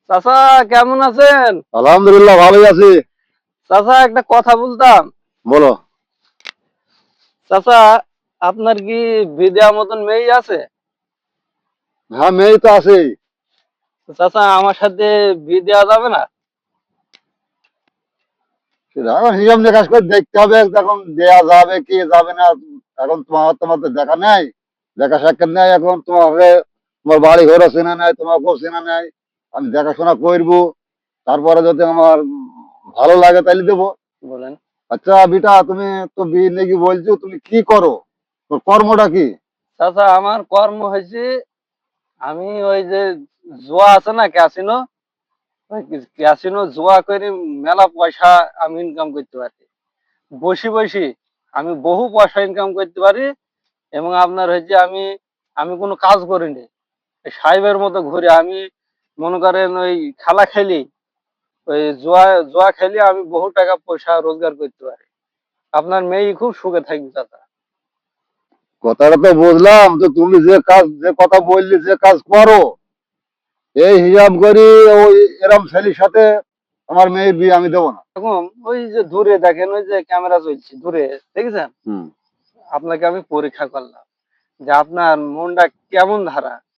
চাচা কেমন আছেন? আলহামদুলিল্লাহ ভালোই আছি। চাচা একটা কথা বলতাম। বলো। চাচা, আপনার কি বিয়ে দেওয়ার মতন মেয়ে আছে? হ্যাঁ, মেয়ে তো আছেই। তো চাচা আমার সাথে বিয়ে দেওয়া যাবে না? সেটা এখন হিসাব নিকাশ করে দেখতে হবে, এখন দেয়া যাবে কি যাবে না। এখন তোমার তো দেখা নেই, দেখা সাক্ষাৎ নেই। এখন তোমাকে তোমার বাড়ি ঘরও চেনা নেই, তোমাকেও চেনা নেই। আমি দেখাশোনা করবো, তারপরে যদি আমার ভালো লাগে তাহলে দেবো। বলেন। আচ্ছা বিটা, তুমি তো বিয়ে নাকি বলছো, তুমি কি করো? তোর কর্মটা কি? চাচা আমার কর্ম হয়েছে, আমি ওই যে জুয়া আছে না, ক্যাসিনো, ওই ক্যাসিনো জুয়া করে মেলা পয়সা আমি ইনকাম করতে পারি। বসি বসি আমি বহু পয়সা ইনকাম করতে পারি। এবং আপনার হয়েছে আমি আমি কোনো কাজ করিনি, এই সাহেবের মতো ঘুরে আমি, মনে করেন ওই খেলা খেলি, ওই জুয়া জুয়া খেলে আমি বহু টাকা পয়সা রোজগার করতে পারি। আপনার মেয়ে খুব সুখে থাকবে চাচা। কথাটা তো বুঝলাম, তো তুমি যে কাজ, যে কথা বললি, যে কাজ করো, এই হিসাব করি ওই এরম ছেলের সাথে আমার মেয়ের বিয়ে আমি দেবো না। এখন ওই যে দূরে দেখেন, ওই যে ক্যামেরা চলছে দূরে, দেখেছেন? হুম। আপনাকে আমি পরীক্ষা করলাম যে আপনার মনটা কেমন ধারা।